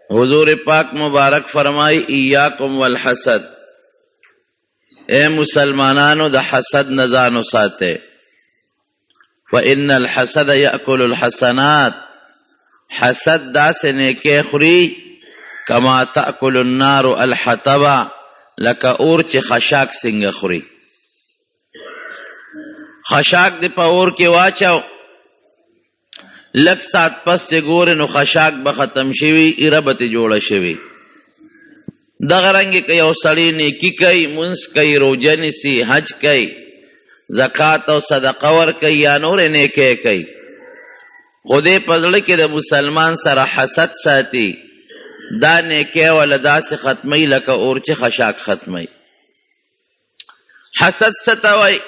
حضور پاک مبارک فرمائی ایاکم والحسد، اے مسلمانانو د حسد نزانو ساتے، فإن الحسد یأکل الحسنات، حسد دا سے نیکے خوری کما تأکل النار الحطبا، لکا اور چی خشاک سنگ خوری. خشاک دی پا اور کی واچاو لک سات پس چی گوری نو خشاک بختم شوی ایربت جوڑا شوی. دغرنگی که یو سڑی نیکی کئی، منس کئی، روجہ نیسی، حج کئی، زکاة و صدقہ ور کئی یا نور نیکے کئی، خودے پزڑکی دا مسلمان سر حسد ساتی، دا نیکے ولدا سے ختمی لکا اور چی خشاک ختمی. حسد ستوئی،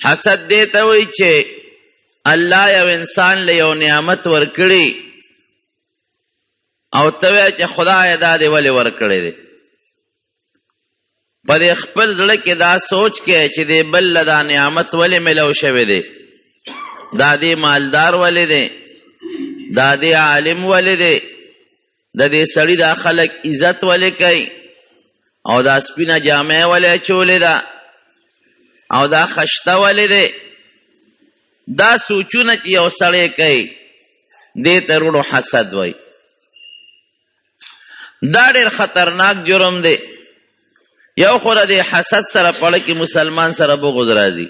حسد دیتوئی چے اللہ یو انسان لی یو نعمت ورکڑی او توی چه خدای دا دی ولی ورکڑی دی، پا دی خپل دلکی دا سوچ که چه دی بل دا نعمت ولی ملو شوی دی، دا دی مالدار ولی دی، دا دی عالم ولی دی، دا دی سڑی دا خلق عزت ولی کئی، او دا سپین جامع ولی چولی دا، او دا خشتا ولی دی. دا سوچونه چې یو سړی کوي دې ته روړو حسد وای. دا ډېر خطرناک جرم دی. یو خو د حسد سره پړه کې مسلمان سره بغض راځي.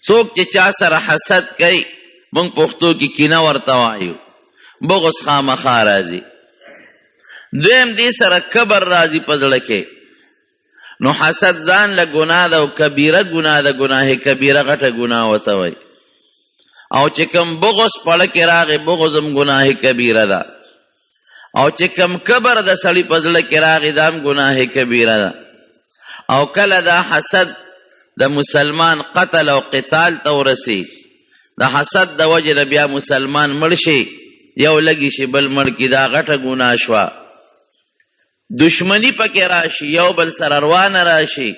څوک چې چا سره حسد کوي موږ پښتو کې کینه ورته وایو، بغض خامخا راځي. دویم دې سره کبر راځي په زړه کې، نو حسد ځان له ګناه ده او کبیره ګناه ده، ګناه کبیره غټه ګناه ورته وایي. او چې کم بغض پړه کې راغی بغضم گناه کبیره ده، او چې کم کبر د سړي په زړه کې راغی دام گناه کبیره ده. او کله دا حسد د مسلمان قتل او قتال ته ورسی، د حسد د وجې د بیا مسلمان مړ شي، یو لګي شي بل مړ کی، دا غټه ګناه شوه. دشمنی پکې راشي، یو بل سره روانه راشي،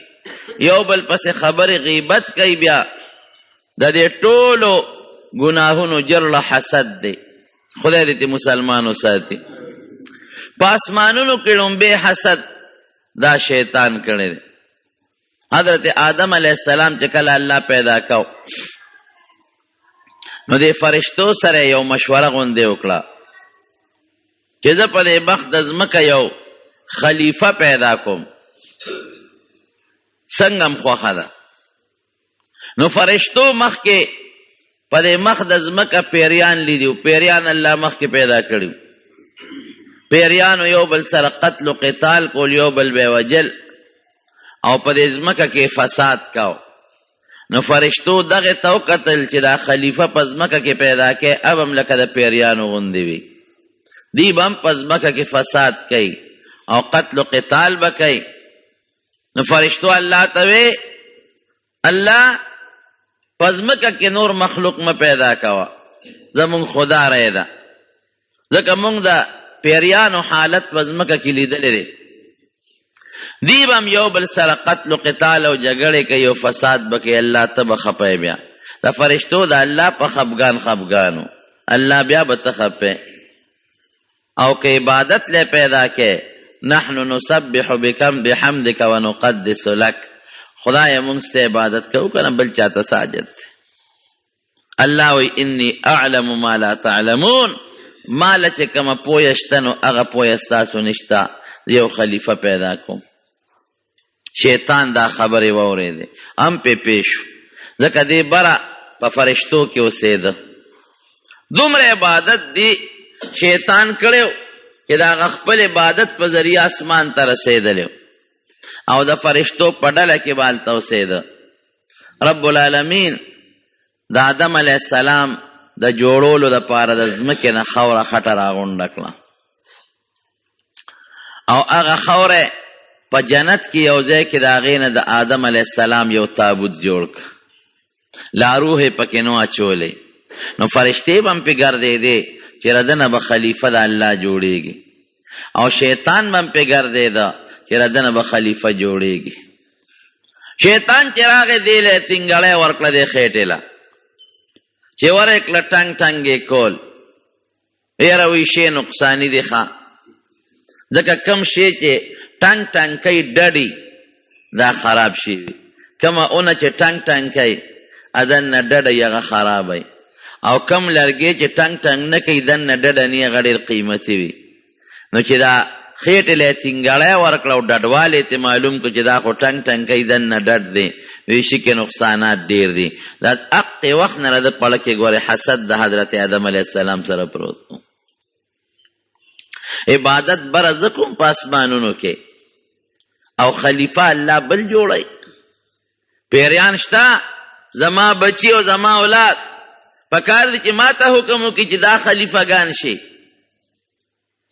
یو بل پسې خبرې غیبت کوي، بیا د دې ټولو گناہونو جرل حسد دے. خدای دیتی مسلمانو ساتی. پاسمانونو کڑن بے حسد دا شیطان کڑے دے. حضرت آدم علیہ السلام چکل اللہ پیدا کاؤ نو دے فرشتو سر یو مشورہ غندے اکلا چیز پا دے بخت ازمکا یو خلیفہ پیدا کم سنگم خواخا دا. نو فرشتو مخ کے پدې مخ د ځمکه پیریان لیدیو، پیریان الله مخ کې پیدا کړیو، پیریانو یو بل سره قتل و قتال کول، یو بل به وجل، او پدې ځمکه کې فساد کاو. نو فرشتو دغه تو قتل چې دا خلیفہ په ځمکه کې پیدا کې، اب هم لکه د پیریانو غوندې وي، دی به هم په ځمکه کې فساد کوي او قتل و قتال به کوي. نو فرشتو الله ته وی الله پزمکه کې نور مخلوق ما پیدا کوا، زمون خدا رای ده، ځکه مونږ د پیریانو حالت پزمکه کې لیدلې دی. دی بم یو بل سره قتل و قتال او جګړې کوي او فساد بکې، الله ته به خپه. بیا د فرشتو د الله په خفګان خفګانو، الله بیا به ته خپه. او که عبادت له پیدا کې، نحن نسبح بحمدک ونقدس لک، خدای مونږ ته عبادت کوو کنه بل چاته ساجد. الله وی انی اعلم ما لا تعلمون، مال چې کومه پوهه شته نو هغه پوهه ستاسو نشته، یو خلیفہ پیدا کوم. شیطان دا خبرې واورېدې، هم پې پیش ځکه دې بره په فرشتو کې اوسېده. دومره عبادت دی شیطان کړی چې د هغه خپل عبادت په ذریعه اسمان ته رسېدلی او د فرشتو په ډله کې بالته اوسېده. رب العالمین د آدم علیه السلام د جوړولو دپاره د ځمکې نه خاوره خټه راغونډه کړه او هغه خاوره په جنت کې یو ځای کې د هغې نه د آدم علیه السلام یو تابوت جوړ کړ، لا روح یې پکې نو اچولی. نو فرشتې به هم پې ګرځېدې چې ردنه به خلیفه د الله جوړېږي، او شیطان به هم پې ګرځېده چې ردنه به خلیفه جوړېږي. شیطان چې راغی دې له تنګړی ورکړه دې خېټې له، چې ورکړه ټنګ ټنګ یې کول، یاره وی شی نقصانی دی ښه ځکه کم شی چې ټنګ ټنګ کوي ډډي دا خراب شي وي کمه اونه چې ټنګ ټنګ کوي ادنه ډډه هغه خرابوي او کم لرګی چې ټنګ ټنګ نه کوي دنه ډډه نه هغه ډېر قیمتي وي نو چې دا خېټې له یې تینګړی ورکړه او ډډوالی ته معلوم کړو چې دا خو ټنګ ټنګ کوي دنه ډډ دی وی شي کې نقصانات ډېر دي دا حقې وخت نه د پړه کې ګورې حسد د حضرت آدم علیه السلام سره پروت و عبادت بره زه کوم په اسمانونو کې او خلیفه الله بل جوړی پیریان شته زما بچی او زما اولاد پکار دی چې ما ته حکم وکړي چې دا خلیفهګان شي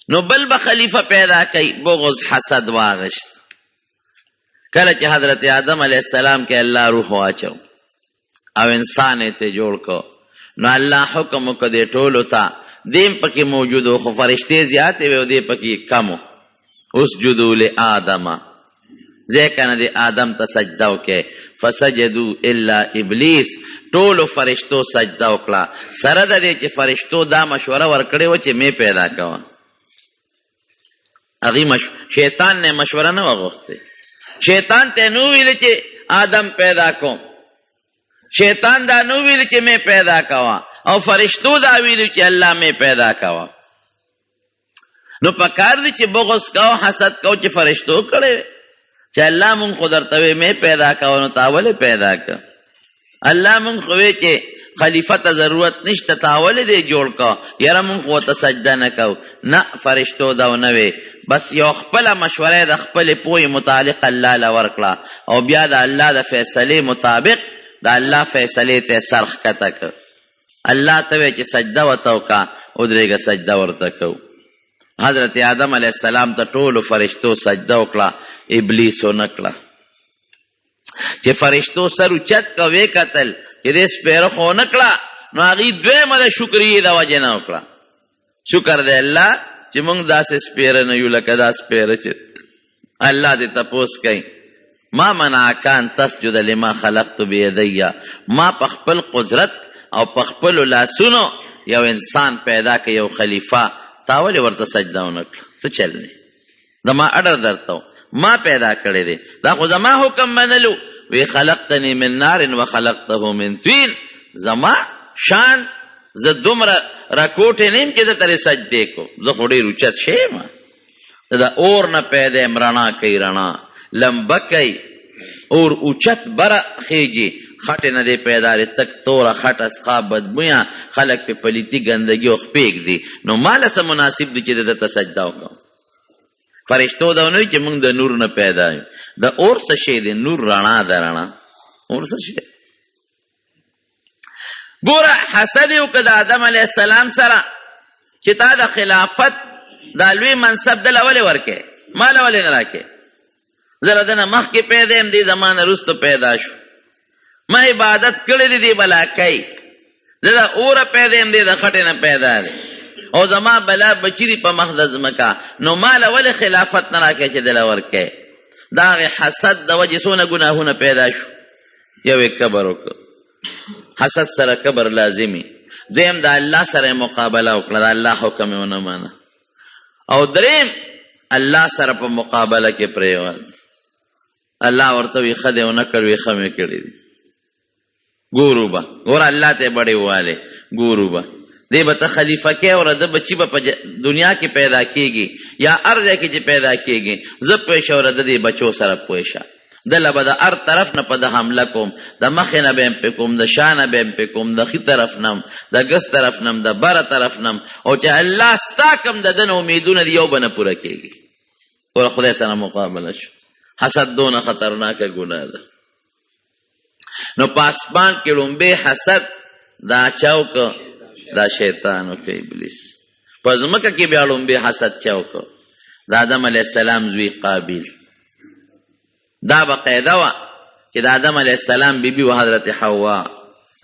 نو بل به خلیفه پیدا کوي بغض حسد واغشت کله چې حضرت آدم علیه السلام کې الله روح واچو او انسان یې ته جوړ کو نو الله حکم وکړ دې ټولو ته دیم پکې موجود و خو فرشتې زیاتې وې او دې پکې کم و اسجدوا لآدم ځکه نه دې آدم ته سجده وکړې فسجدوا الا ابلیس ټولو فرشتو سجده وکړه سره د دې چې فرشتو دا مشوره ورکړې وه چې مې پیدا کوه هغې شیطان نه مشوره نه وغوښتې شیطان ته نو ویل چې آدم پیدا کوم شیطان دا نو ویل چې مې پیدا کوه او فرشتو دا ویلو چې الله مې پیدا کوه نو پکار دی چې بغض کوو حسد کوو چې فرشتو کړی چې الله مونږ خو درته وی مې پیدا کوه نو تا ولې پیدا که الله مونږ خو وی چې خلیفه ته ضرورت نشته تا ولې دی جوړ که یاره مونږ خو ورته سجده نه کوو نه فرشتو دا ونه وی بس یو خپله مشوره د خپلې پوهې متعلق الله له ورکړه او بیا د الله د فیصلې مطابق د الله فیصلې ته سر ښکته که الله ته وی چې سجده ورته وکړه ودرېږه سجده ورته کوو حضرت آدم علیه السلام ته ټولو فرشتو سجده وکړه ابلیس ونه کړه چې فرشتو سر اوچت که ویې کتل چې دې سپېره خو ونه کړه نو هغې دویمه د شکریې د وجې نه وکړه شکر دی الله چې موږ داسې سپېره نه یو لکه دا سپېره چې الله دې تپوس کوي ما منعک ان تسجد لما خلقت بیدی ما په خپل قدرت او په خپلو لاسونو یو انسان پیدا که یو خلیفه تا ولې ورته سجده ونه کړه څه چل نه زما اډر درته ما پیدا کړی دی دا خو زما حکم منلو وی خلقتنی من نار و خلقته من طین زما شان زه دومره راکوټې نیم چې د ترې سجدې کو زه خو ډېر اوچت شی یم د اور نه پیدا یم رڼا کوي رڼا لمبه کوي اور اوچت بره خیجي خټې نه دی پیدا دی تک توره خټه څخه بدبویه خلک پې پلیتي ګندګي او خپېږ دي نو ماله څه مناسب دی چې د ده ته سجده وکړم فرشتو دا ونه وي چې موږ د نور نه پیدا یو د اور څه شی دی نور رڼا ده رڼا اور څه شی ګوره حسد یې وکړه د آدم علیه السلام سره چې تا د خلافت دا لوی منصب دله ولې ورکې ماله ولې نه راکې زه له ده نه مخکې پیدا یم دې زما نه وروسته پیدا شو ما عبادت کړی دی دی بلا کوي زه د اوره پیدا یم دی د خټې نه پیدا دی او زما بلا بچی دی په مخ د ځمکه نو ماله ولې خلافت نه راکړی چې دله ورکې د هغې حسد د وجې څونه ګناهونه پیدا شو یو یې کبر وکړه حسد سره کبر لازمي دویم د الله سره مقابله وکړه د الله حکم یې ونه منه او دریم الله سره په مقابله کې پرېوت الله ورته وي ښه دی ونه کړ وي ښه مې کړي دي ګورو به ګوره الله ته یې بړې ووالې ګورو به دی به ته خلیفه کې او د بچي به په دنیا کې پیدا کېږي یا هر ځای کې چې پیدا کېږي زه پوه شه او د دې بچو سره پوه شه دله به د هر طرف نه په ده حمله کوم د مخې نه به یم پې کوم د شا نه به یم پې کوم د ښي طرف نه هم د ګس طرف نه هم د بره طرف نه هم او چې الله ستا کوم د ده نه امیدونه دي یو به نه پوره کېږي ګوره خدای سره مقابله شو حسد دونه خطرناکه ګناه ده نو په اسمان کې لومبې حسد دا چا وکړه دا شیطان وکړه ابلیس په ځمکه کې بیا لومبې حسد چا وکړه د آدم علیه السلام زوی قابیل دا به قاعده وه چې د آدم علیه السلام بیبي و حضرت حوا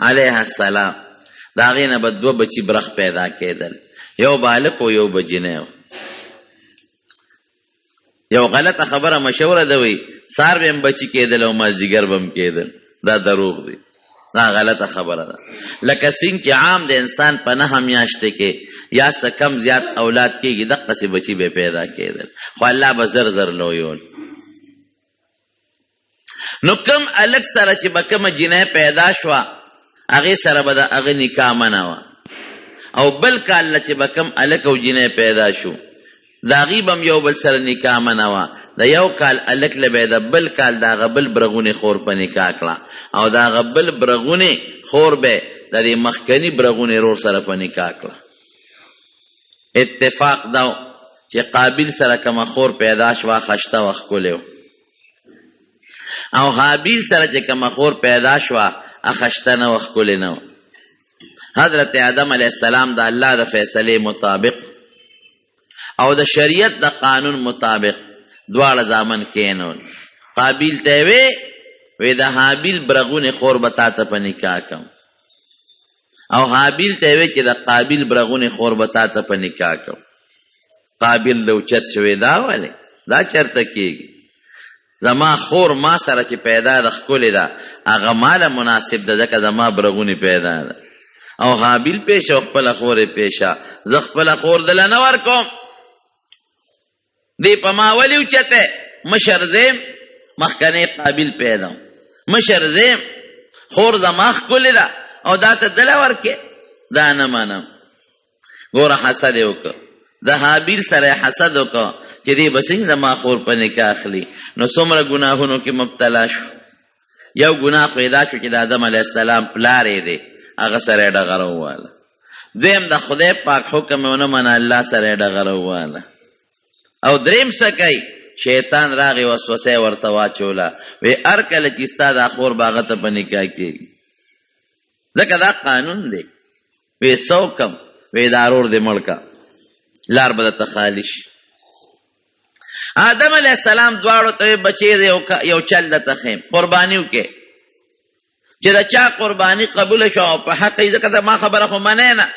علیه السلام د هغې نه به دوه بچي برخ پیدا کېدل یو به هلک و یو به جینۍ و یو غلطه خبره مشهوره ده وی سار به هم بچي کېدل او مازدیګر به هم کېدل دا دروغ دی دا غلطه خبره ده لکه څنګه چې عام د انسان په 9 میاشتې کې یا څه کم زیات اولاد کېږي دقسې بچي به پیدا کېدل خو الله به زر زر لویول. نو کم الک سره چې به کومه جنۍ پیدا شوه هغې سره به د هغه نکاح منه وه او بل کال چې به کوم الک او جنۍ پیدا شو د هغې به هم یو بل سره نکاح منه وه. د یو کال الک له به د بل کال د هغه بل برغونې خور په نکاح کړه او د هغه بل برغونې خور به د دې مخکني برغونې رور سره په نکاح کړه. اتفاق دا چې قابل سره کومه خور پیدا شوه خشته و ښکلې و او حابیل سره چې کومه خور پیدا شوه خشته نه و ښکلې نه و. حضرت آدم علیه السلام د الله د فیصلې مطابق او د شریعت د قانون مطابق دواړه زامن کېنول. قابیل ته وی د حابیل برغونې خور به تا ته په نکاح کم او حابیل ته وی چې د قابیل برغونې خور به تا ته په نکاح کم. قابیل لوچت شوی دا ولې دا چرته کېږي زما خور ما سره چې پیدا د ښکلې ده هغه ماله مناسب ده ځکه زما برغونې پیدا ده او حابیل پیشه او خپله خور یې پیشه زه خپله خور دله نه ورکوم. دی په ما ولې اوچته مشر زیم مخکنی قابل پیدا مشر زیم خور زما ښکلې ده او دا ته دله ورکې دا نه منم. ګوره حسد یې وکړه د حابیل سره حسد وکړه چې دی به څنګه زما خور په نکاح اخلي نو څومره ګناهونو کې مبتلا شو. یو ګناه خو یې دا شو چې د آدم علیه السلام پلار یې دی هغه سره یې ډغره وواله. دویم د خدای پاک حکم یې ونه منه الله سره یې ډغره وواله. او دریم څه کوي شیطان راغی وسوسه یې ورته واچوله وی هر کله چې ستا دا خور به هغه ته په نکاح کېږي ځکه دا قانون دی. وی څه وکم وی دا رور دې مړ که لار به درته خالي شي. آدم علیه السلام دواړو ته بچې یو چل درته ښیم قرباني وکې چې د چا قرباني قبوله شو او په حق یې ځکه ما خبره خو منې نه.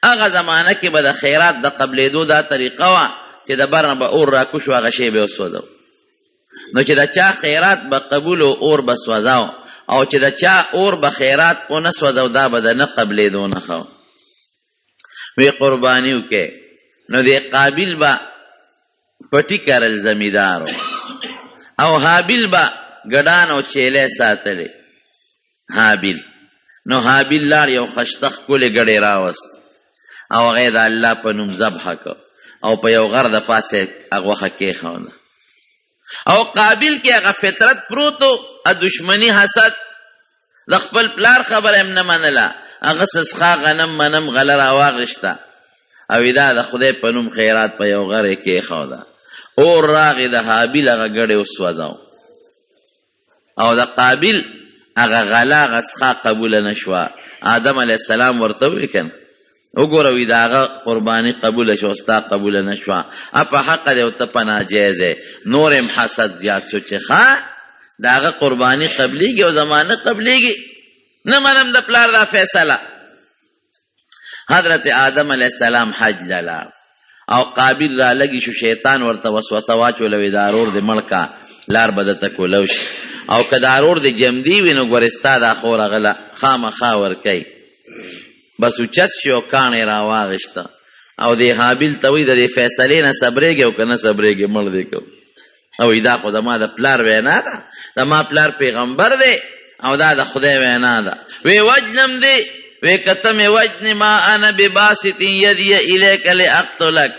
هغه زمانه کې به د خیرات د قبلېدو دا طریقه وه چې د بر نه به اور راکوشو هغه شی به وسوځو نو چې د چا خیرات به قبول و اور به سوځاو او چې د چا اور به خیرات ونه سوځو دا به د نه قبلېدو نه ښه وی قرباني وکې. نو د قابل به پټي کرل زمیدارو او حابیل به ګډان او چیلې ساتلې حابیل. نو حابیل لاړ یو خشته ښکلې ګډې راوست او هغه د الله په نوم ذبحه کړ او په یو غر د پاسه هغه غوښه کېښوده او قابل کې هغه فطرت پروت و دشمني حسد د خپل پلار خبره هم نه منله هغه سسخا غنم منم غله راواغشته او دا د خدای په نوم خیرات په یو غر یې کېښوده اور راغی د حابیل هغه ګډې وسوځاو او د قابل هغه غله هغه سخا قبوله نه شوه. آدم علیه السلام ورته وویل کنه وګوره وی د هغه قرباني قبوله شوه ستا قبوله نه شوه په حقه دی او ته په ناجیز یې. نور هم حسد زیات شو چې ښه د هغه قرباني قبلیږي او زما نه قبلیږي نه منم د پلار دا فیصله. حضرت آدم علیه السلام حج له لاړ او قابل را لګي شو شیطان ورته وسوسه واچوله وی دا رور دې مړ که لار به درته کولو شي او که دا رور دې جمدي وي نو ګورې ستا دا خور هغه خامخا ورکوي. بس اوچت شي او کاڼې را واغېسته او دې حابیل ته وایي د دې فیصلې نه صبرېږي او که نه صبرېږي مړ دې کوم او دا خو زما د پلار وینا ده زما پلار پیغمبر دی او دا د خدای وینا ده. وی وجنم دی وی که ته مې وجنې ما انا بباسط یدی الیک لاقتلک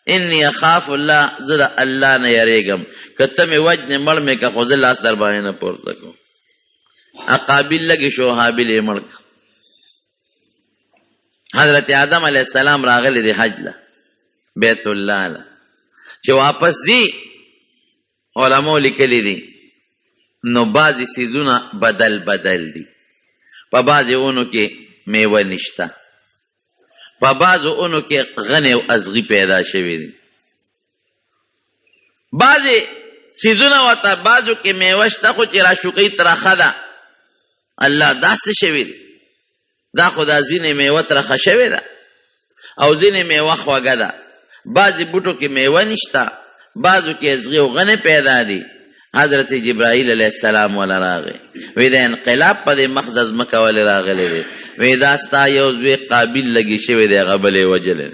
انی اخاف الله زه د الله نه یریږم که ته مې وجنې مړ مې که خو زه لاس در باندې نه پورته کوم. قابل لګې شو حابل یې مړ که. حضرت آدم علیه السلام راغلی دی حج له بیت الله له چې واپس ځي علماء لیکلی دي نو بعضې څیزونه بدل بدل دي. په بعضې اونو کې میوه نشته په بعضو اونو کې غنې او ازغي پیدا شوي دي. بعضې څیزونه ورته بعضو کې میوه شته خو چې راشوقۍ ترخه ده الله داسې شوي دي دا خو دا ځینې میوه ترخه شوې ده او ځینې میوه خوږه ده. بعضې بوټو کې میوه نشته بعضو کې ازغي او غنې پیدا دي حضرت جبرائیل علیہ السلام ولا راغی وی دا انقلاب پا دی مخ د ځمکه ولې راغلی دی وی دا ستا یو زوی قابل لګی شوی دی هغه بلې وجلی